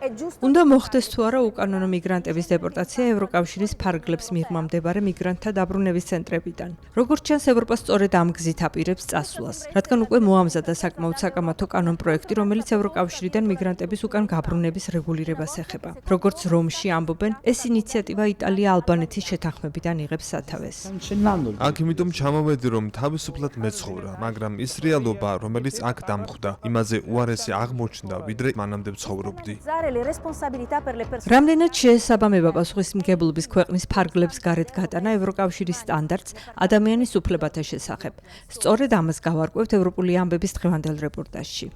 უნდა მოხდეს თუ არა უკანონო მიგრანტების დეპორტაცია ევროკავშირის ფარგლებს მიღმა მდებარე მიგრანტთა დაბრუნების ცენტრებიდან. როგორც ჩანს, ევროპა სწორედ ამ გზით აპირებს წასვლას, რადგან უკვე მოამზადა საკმაოდ საკამათო კანონპროექტი, რომელიც ევროკავშირიდან მიგრანტების უკან გაბრუნების რეგულირებას ეხება. როგორც რომში ამბობენ, ეს ინიციატივა იტალია-ალბანეთის შეთანხმებიდან იღებს სათავეს. აქ იმიტომ ჩამოვედი, რომ თავისუფლად მეცხოვრა, მაგრამ ის რეალობა, რომელიც აქ დამხვდა, იმაზე უარესი აღმოჩნდა, ვიდრე მანამდე ვცხოვრობდი. რამდენად შეესაბამება პასუხისმგებლობის ქვეყნის ფარგლებს გარეთ გატანა ევროკავშირის სტანდარტს ადამიანის უფლებათა შესახებ. სწორედ ამას გავარკვევთ ევროპული ამბების დღევანდელ რეპორტაჟში.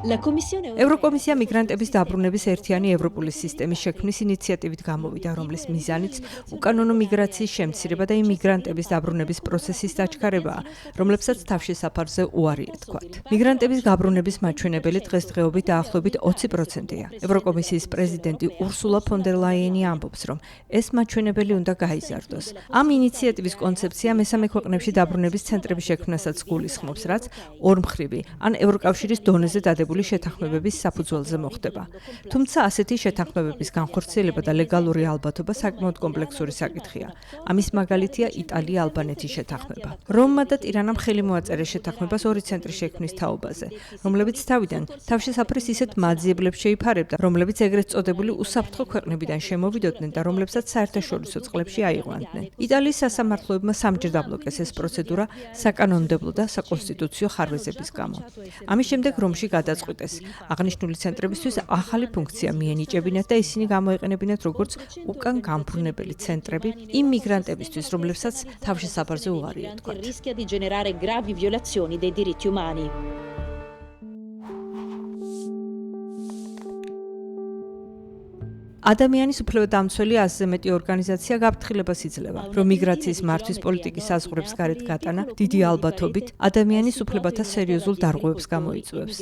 ევროკომისია მიგრანტების დაბრუნების ერთიანი ევროპული სისტემის შექმნის ინიციატივით გამოვიდა, რომლის მიზანიც უკანონო მიგრაციის შემცირება და იმ მიგრანტების დაბრუნების პროცესის დაჩქარებაა, რომლებსაც თავშესაფარზე უარი ეთქვათ. მიგრანტების გაბრუნების მაჩვენებელი დღესდღეობით დაახლოებით 20%-ია. ევროკომისიის პრეზიდენტი ურსულა ფონ დერ ლაიენი ამბობს, რომ ეს მაჩვენებელი უნდა გაიზარდოს. ამ ინიციატივის კონცეფცია მესამე ქვეყნებში დაბრუნების ცენტრების შექმნასაც გულისხმობს, რაც ორმხრივი ან ევროკავშირის დონეზე დადებულ შეთანხმებების საფუძველზე მოხდება. თუმცა ასეთი შეთანხმებების განხორციელება და ლეგალური ალბათობა საკმაოდ კომპლექსური საკითხია. ამის მაგალითია იტალია-ალბანეთის შეთანხმება. რომმა და ტირანამ ხელი მოაწერეს შეთანხმებას ორი ცენტრის შექმნის თაობაზე, რომლებიც თავიდან თავშესაფრის ისეთ მაძიებლებს შეიფარებდა, რომლებიც ეგრეთ წოდებული უსაფრთხო ქვეყნებიდან შემოვიდოდნენ და რომლებსაც საერთაშორისო წყლებში აიყვანდნენ. იტალიის სასამართლოებმა სამჯერ დაბლოკეს ეს პროცედურა საკანონმდებლო და საკონსტიტუციო ხარვეზების გამო. ამის შემდეგ რომში გადაწყვიტეს აღნიშნული ცენტრებისთვის ახალი ფუნქცია მიენიჭებინათ და ისინი გამოეყენებინათ როგორც უკან გამბრუნებელი ცენტრები იმ მიგრანტებისთვის, რომლებსაც თავშესაფარზე უარი ეთქვათ. ადამიანის უფლებადამცველი 100-ზე მეტი ორგანიზაცია გაფრთხილებას იძლევა, რომ მიგრაციის მართვის პოლიტიკის საზღვრებს გარეთ გატანა დიდი ალბათობით ადამიანის უფლებათა სერიოზულ დარღვევებს გამოიწვევს.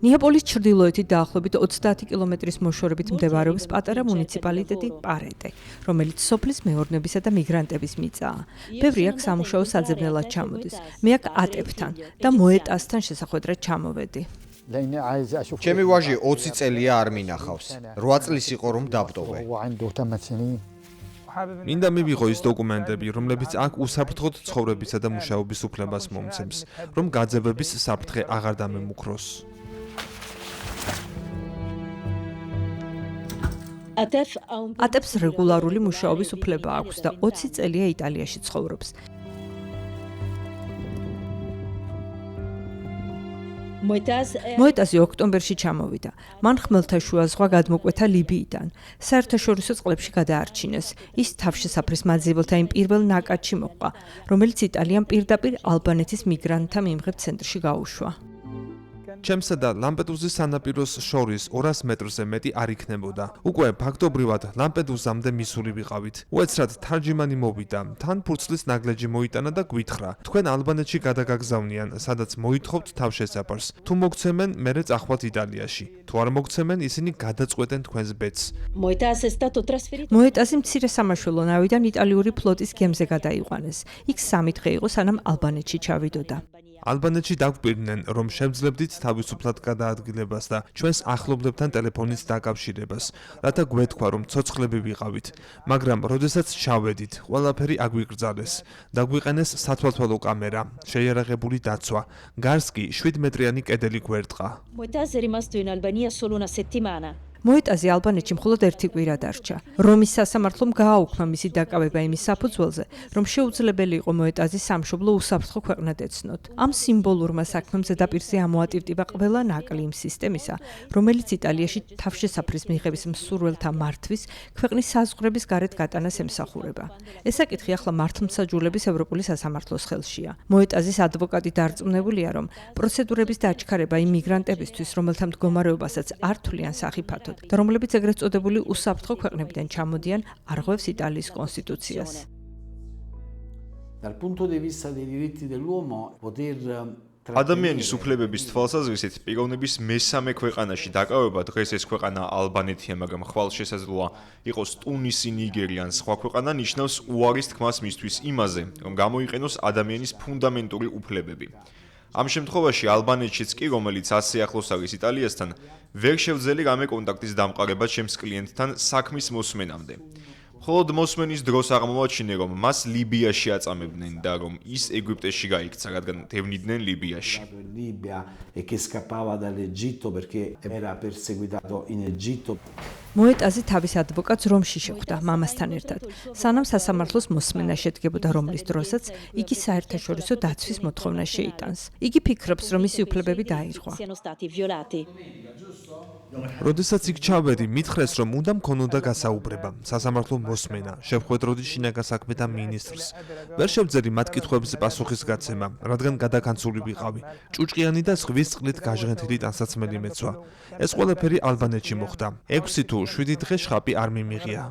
ნეაპოლის ჩრდილოეთით დაახლოებით 30 კილომეტრის მოშორებით მდებარეობს პატარა მუნიციპალიტეტი პარეტე, რომელიც სოფლის მეურნეობისა და მიგრანტების მიწაა. ბევრი აქ სამუშაო საძებნელად ჩამოდის. მე აქ ატებთან და მოეტასთან შესახვედრად ჩამოვედი. ჩემი ვაჟი 20 წელია არ მინახავს. 8 წლის იყო რომ დავტოვე. მინდა მივიღო ის დოკუმენტები, რომლებიც აქ უსაფრთხოდ ცხოვრებისა და მუშაობის უფლებას მომცემს, რომ გაძევების საფრთხე აღარ დამემუქროს. ატებს რეგულარული მუშაობის უფლება აქვს და 20 წელია იტალიაში ცხოვრობს. მოეტაზი ოქტომბერში ჩამოვიდა. მან ხმელთაშუა ზღვა გადმოკვეთა ლიბიიდან. საერთაშორისო წყლებში გადაარჩინეს. ის თავშესაფრის მაძიებელთა იმ პირველ ნაკადში მოყვა, რომელიც იტალიამ პირდაპირ ალბანეთის მიგრანტთა მიმღებ ცენტრში გაუშვა. ჩემსა და ლამპედუზის სანაპიროს შორის 200 მეტრზე მეტი არ იქნებოდა. უკვე ფაქტობრივად ლამპედუზამდე მისული ვიყავით. უეცრად თარჯიმანი მოვიდა, თან ფურცლის ნაგლეჯი მოიტანა და გვითხრა: თქვენ ალბანეთში გადაგაგზავნიან, სადაც მოითხოვთ თავშესაფარს. თუ მოგცემენ, მერე წახვალთ იტალიაში. თუ არ მოგცემენ, ისინი გადაწყვეტენ თქვენს ბედს. მოეტაზი მცირე სამაშველო ნავიდან იტალიური ფლოტის გემზე გადაიყვანეს. იქ 3 დღე იყო, სანამ ალბანეთში ჩავიდოდა. ალბანეთში დაგვპირდნენ, რომ შევძლებდით თავისუფლად გადაადგილებას და ჩვენს ახლობლებთან ტელეფონით დაკავშირებას, რათა გვეთქვა, რომ ცოცხლები ვიყავით. მაგრამ, როდესაც ჩავედით, ყველაფერი აგვიკრძალეს. დაგვიყენეს სათვალთვალო კამერა, შეიარაღებული დაცვა, გარს კი 7 მეტრიანი კედელი გვერტყა. მოეტაზი ალბანეთში მხოლოდ 1 კვირა დარჩა. რომის სასამართლომ გააუქმა მისი დაკავება იმის საფუძველზე, რომ შეუძლებელი იყო მოეტაზის სამშობლო უსაფრთხო ქვეყნად ეცნოთ. ამ სიმბოლურმა საქმემ ზედაპირზე ამოატივტივა ყველა ნაკლი იმ სისტემისა, რომელიც იტალიაში თავშესაფრის მიღების მსურველთა მართვის ქვეყნის საზღვრების გარეთ გატანას ემსახურება. ეს საკითხი ახლა მართლმსაჯულების ევროპული სასამართლოს ხელშია. მოეტაზის ადვოკატი დარწმუნებულია, რომ პროცედურების დაჩქარება იმ მიგრანტებისთვის, რომელთა მდგომარეობასაც არ თვლიან სახიფათოდ და რომლებიც ეგრეთ წოდებული უსაფრთხო ქვეყნებიდან ჩამოდიან, არღვევს იტალიის კონსტიტუციას. ადამიანის უფლებების თვალსაზრისით პიროვნების მესამე ქვეყანაში დაკავება, დღეს ეს ქვეყანა ალბანეთია, მაგრამ ხვალ შესაძლოა იყოს ტუნისი, ნიგერია ან სხვა ქვეყანა, ნიშნავს უარის თქმას მისთვის იმაზე, რომ გამოიყენოს ადამიანის ფუნდამენტური უფლებები. ამ შემთხვევაში ალბანეთშიც კი, რომელიც ასე ახლოს არის იტალიასთან, ვერ შევძელი რამე კონტაქტის დამყარება ჩემს კლიენტთან საქმის მოსმენამდე. მხოლოდ მოსმენის დროს აღმოვაჩინე, რომ მას ლიბიაში აწამებდნენ და რომ ის ეგვიპტეში გაიქცა, რადგან თევნიდნენ ლიბიაში. მოეტაზი თავის ადვოკატს რომში შეხვდა მამასთან ერთად, სანამ სასამართლოს მოსმენა შედგებოდა, რომლის დროსაც იგი საერთაშორისო დაცვის მოთხოვნა შეიტანს. იგი ფიქრობს, რომ მისი უფლებები დაირღვა. როდესაც იქ ჩავედი, მითხრეს, რომ უნდა მქონოდა გასაუბრება, სასამართლო მოსმენა, შევხვედროდი შინაგან საქმეთა მინისტრს. ვერ შევძელი მათ კითხვებზე პასუხის გაცემა, რადგან გადაკანცული ვიყავი. ჭუჭყიანი და ზღვის წყლით გაჟღენთილი ტანსაცმელი მეცვა. ეს ყველაფერი ალბანეთში მოხდა. 6 თუ 7 დღე შხაპი არ მიმიღია.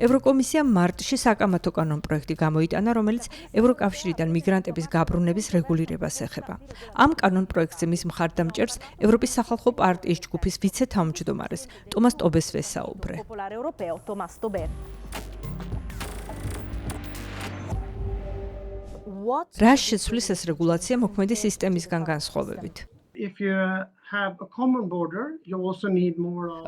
ევროკომისიამ მარტში საკამათო კანონპროექტი გამოიტანა, რომელიც ევროკავშირიდან მიგრანტების გაბრუნების რეგულირებას ეხება. ამ კანონპროექტზე მის მხარდამჭერს ევროპის სახალხო პარტიის ჯგუფის ვიცე-თავმჯდომარეს ტომას ტობეს ვესაუბრე. რა შეცვლის ეს რეგულაცია მოქმედი სისტემისგან განსხვავებით?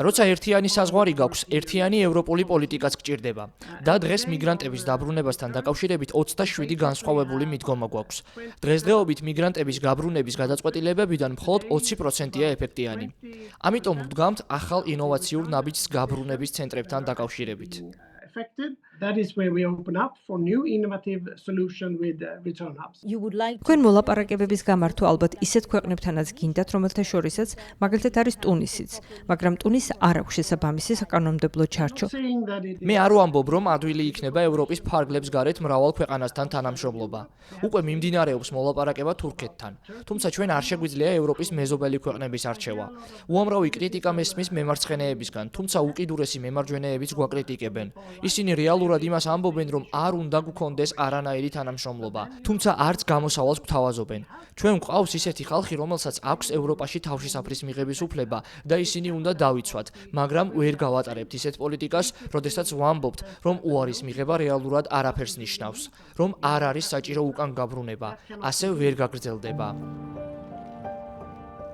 როცა ერთიანი საზღვარი გაქვს, ერთიანი ევროპული პოლიტიკაც გჭირდება და დღეს მიგრანტების დაბრუნებასთან დაკავშირებით 27 განსხვავებული მიდგომა გვაქვს. დღესდღეობით მიგრანტების გაბრუნების გადაწყვეტილებებიდან მხოლოდ 20%-ია ეფექტიანი. ამიტომ ვდგამთ ახალ ინოვაციურ ნაბიჯს გაბრუნების ცენტრებთან დაკავშირებით. თქვენ მოლაპარაკებების გამართვა ალბათ ისეთ ქვეყნებთანაც გინდათ, რომელთა შორისაც მაგალითად არის ტუნისიც, მაგრამ ტუნისს არ აქვს შესაბამისი საკანონმდებლო ჩარჩო. მე არ ვამბობ, რომ ადვილი იქნება ევროპის ფარგლებს გარეთ მრავალ ქვეყანასთან თანამშრომლობა. უკვე მიმდინარეობს მოლაპარაკება თურქეთთან, თუმცა ჩვენ არ შეგვიძლია ევროპის მეზობელი ქვეყნების არჩევა. უამრავი კრიტიკა მესმის მემარცხენეებისგან, თუმცა უკიდურესი მემარჯვენეებიც გვაკრიტიკებენ. ისინი რეალურად იმას ამბობენ, რომ არ უნდა გქონდეს არანაირი თანამშრომლობა, თუმცა არც გამოსავალს გვთავაზობენ. ჩვენ გვყავს ისეთი ხალხი, რომელსაც აქვს ევროპაში თავშესაფრის მიღების უფლება და ისინი უნდა დავიცვათ, მაგრამ ვერ გავატარებთ ისეთ პოლიტიკას, როდესაც ვამბობთ, რომ უარის მიღება რეალურად არაფერს ნიშნავს, რომ არ არის საჭირო უკან გაბრუნება, ასე ვერ გაგრძელდება.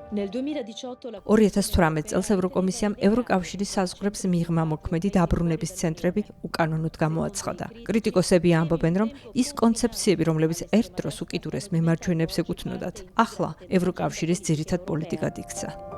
2018 წელს ევროკომისიამ ევროკავშირის საზღვრებს მიღმა მოქმედი დაბრუნების ცენტრები უკანონოდ გამოაცხადა. კრიტიკოსები ამბობენ, რომ ის კონცეფციები, რომლებიც ერთ დროს უკიდურეს მემარჯვენეებს ეკუთვნოდათ, ახლა ევროკავშირის ძირითად პოლიტიკად იქცა.